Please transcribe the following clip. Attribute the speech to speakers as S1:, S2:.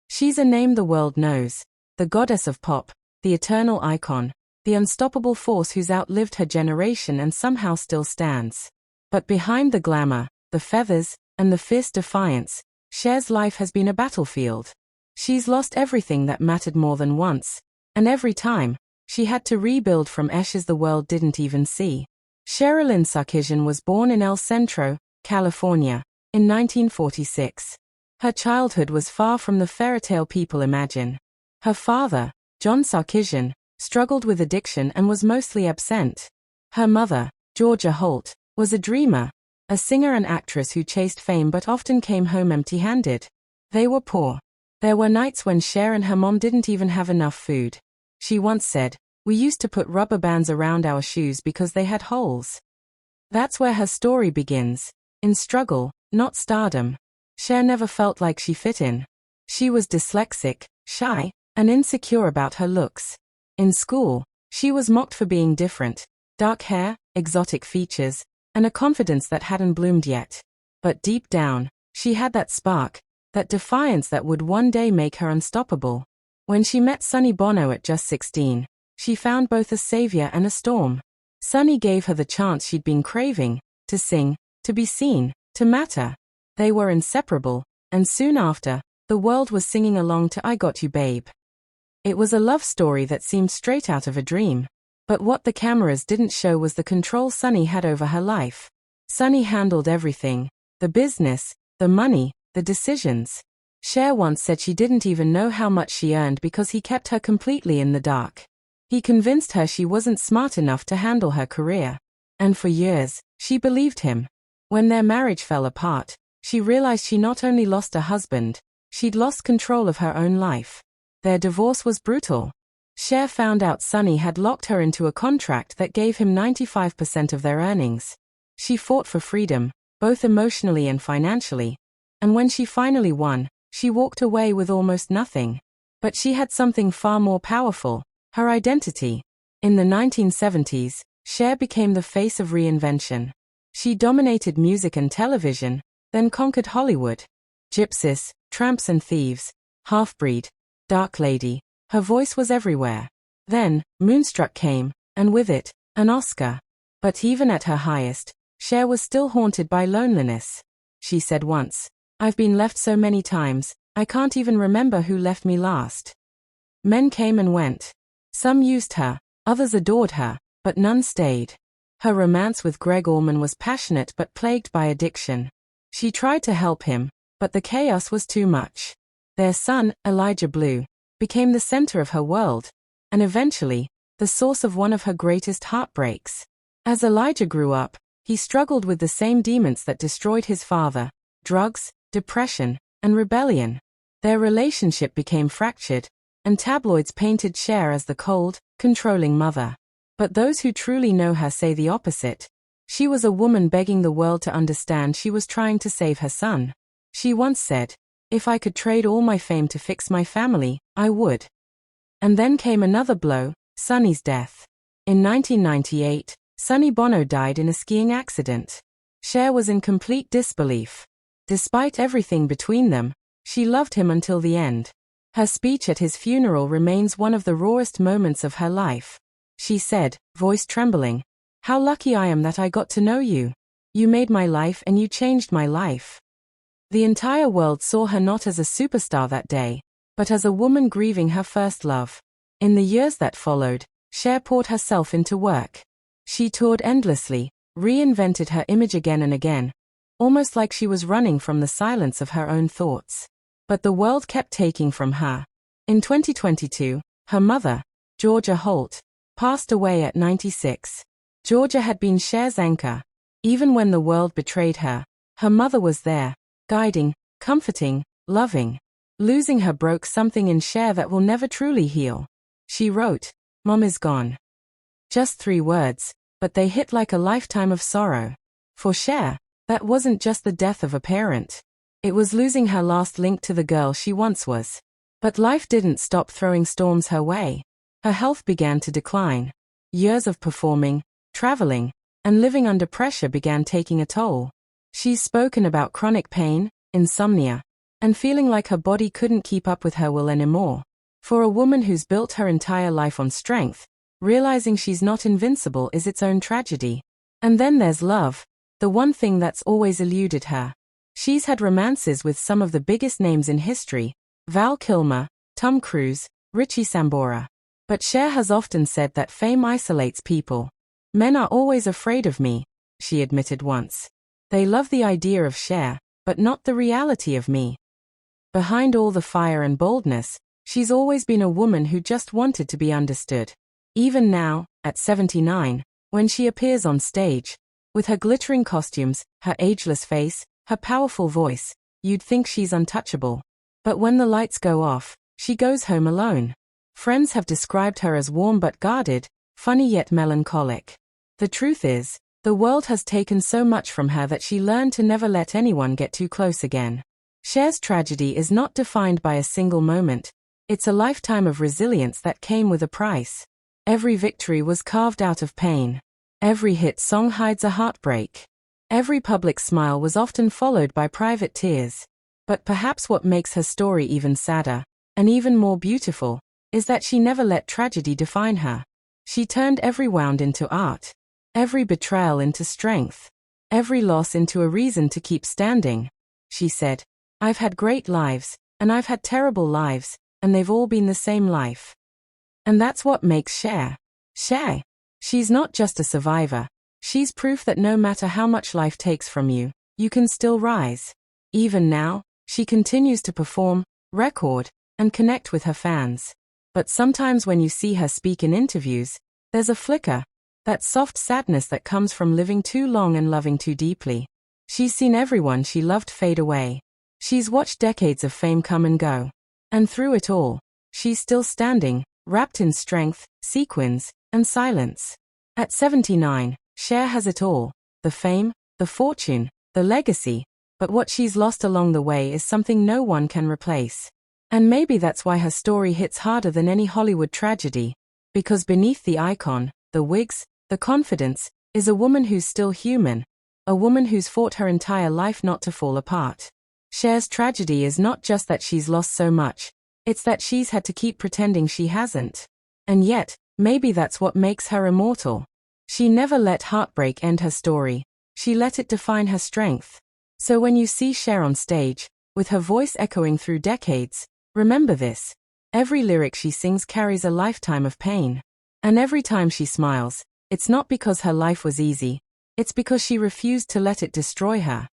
S1: She's a name the world knows. The goddess of pop, the eternal icon, the unstoppable force who's outlived her generation and somehow still stands. But behind the glamour, the feathers, and the fierce defiance, Cher's life has been a battlefield. She's lost everything that mattered more than once, and every time, she had to rebuild from ashes the world didn't even see. Sherilyn Sarkisian was born in El Centro, California, in 1946. Her childhood was far from the fairytale people imagine. Her father, John Sarkisian, struggled with addiction and was mostly absent. Her mother, Georgia Holt, was a dreamer, a singer and actress who chased fame but often came home empty-handed. They were poor. There were nights when Cher and her mom didn't even have enough food. She once said, "We used to put rubber bands around our shoes because they had holes." That's where her story begins, in struggle, not stardom. Cher never felt like she fit in. She was dyslexic, shy, and insecure about her looks. In school, she was mocked for being different, dark hair, exotic features, and a confidence that hadn't bloomed yet. But deep down, she had that spark, that defiance that would one day make her unstoppable. When she met Sonny Bono at just 16, she found both a savior and a storm. Sonny gave her the chance she'd been craving, to sing, to be seen, to matter. They were inseparable, and soon after, the world was singing along to I Got You Babe. It was a love story that seemed straight out of a dream. But what the cameras didn't show was the control Sonny had over her life. Sonny handled everything, the business, the money, the decisions. Cher once said she didn't even know how much she earned because he kept her completely in the dark. He convinced her she wasn't smart enough to handle her career. And for years, she believed him. When their marriage fell apart, she realized she not only lost a husband, she'd lost control of her own life. Their divorce was brutal. Cher found out Sonny had locked her into a contract that gave him 95% of their earnings. She fought for freedom, both emotionally and financially. And when she finally won, she walked away with almost nothing. But she had something far more powerful, her identity. In the 1970s, Cher became the face of reinvention. She dominated music and television, then conquered Hollywood. Gypsies, tramps and thieves, half-breed, dark lady. Her voice was everywhere. Then, Moonstruck came, and with it, an Oscar. But even at her highest, Cher was still haunted by loneliness. She said once, "I've been left so many times, I can't even remember who left me last." Men came and went. Some used her, others adored her, but none stayed. Her romance with Greg Allman was passionate but plagued by addiction. She tried to help him, but the chaos was too much. Their son, Elijah Blue, became the center of her world, and eventually, the source of one of her greatest heartbreaks. As Elijah grew up, he struggled with the same demons that destroyed his father: drugs, depression, and rebellion. Their relationship became fractured, and tabloids painted Cher as the cold, controlling mother. But those who truly know her say the opposite. She was a woman begging the world to understand she was trying to save her son. She once said, "If I could trade all my fame to fix my family, I would." And then came another blow, Sonny's death. In 1998, Sonny Bono died in a skiing accident. Cher was in complete disbelief. Despite everything between them, she loved him until the end. Her speech at his funeral remains one of the rawest moments of her life. She said, voice trembling, "How lucky I am that I got to know you. You made my life and you changed my life." The entire world saw her not as a superstar that day, but as a woman grieving her first love. In the years that followed, Cher poured herself into work. She toured endlessly, reinvented her image again and again, almost like she was running from the silence of her own thoughts. But the world kept taking from her. In 2022, her mother, Georgia Holt, passed away at 96. Georgia had been Cher's anchor. Even when the world betrayed her, her mother was there, guiding, comforting, loving. Losing her broke something in Cher that will never truly heal. She wrote, "Mom is gone." Just 3 words, but they hit like a lifetime of sorrow. For Cher, that wasn't just the death of a parent. It was losing her last link to the girl she once was. But life didn't stop throwing storms her way. Her health began to decline. Years of performing, traveling, and living under pressure began taking a toll. She's spoken about chronic pain, insomnia, and feeling like her body couldn't keep up with her will anymore. For a woman who's built her entire life on strength, realizing she's not invincible is its own tragedy. And then there's love, the one thing that's always eluded her. She's had romances with some of the biggest names in history: Val Kilmer, Tom Cruise, Richie Sambora. But Cher has often said that fame isolates people. "Men are always afraid of me," she admitted once. "They love the idea of Cher, but not the reality of me." Behind all the fire and boldness, she's always been a woman who just wanted to be understood. Even now, at 79, when she appears on stage, with her glittering costumes, her ageless face, her powerful voice, you'd think she's untouchable. But when the lights go off, she goes home alone. Friends have described her as warm but guarded, funny yet melancholic. The truth is, the world has taken so much from her that she learned to never let anyone get too close again. Cher's tragedy is not defined by a single moment. It's a lifetime of resilience that came with a price. Every victory was carved out of pain. Every hit song hides a heartbreak. Every public smile was often followed by private tears. But perhaps what makes her story even sadder, and even more beautiful, is that she never let tragedy define her. She turned every wound into art, every betrayal into strength, every loss into a reason to keep standing. She said, "I've had great lives, and I've had terrible lives, and they've all been the same life." And that's what makes Cher. Cher. She's not just a survivor. She's proof that no matter how much life takes from you, you can still rise. Even now, she continues to perform, record, and connect with her fans. But sometimes when you see her speak in interviews, there's a flicker, that soft sadness that comes from living too long and loving too deeply. She's seen everyone she loved fade away. She's watched decades of fame come and go. And through it all, she's still standing, wrapped in strength, sequins, and silence. At 79, Cher has it all: the fame, the fortune, the legacy, but what she's lost along the way is something no one can replace. And maybe that's why her story hits harder than any Hollywood tragedy. Because beneath the icon, the wigs, the confidence, is a woman who's still human. A woman who's fought her entire life not to fall apart. Cher's tragedy is not just that she's lost so much, it's that she's had to keep pretending she hasn't. And yet, maybe that's what makes her immortal. She never let heartbreak end her story. She let it define her strength. So when you see Cher on stage, with her voice echoing through decades, remember this: every lyric she sings carries a lifetime of pain. And every time she smiles, it's not because her life was easy, it's because she refused to let it destroy her.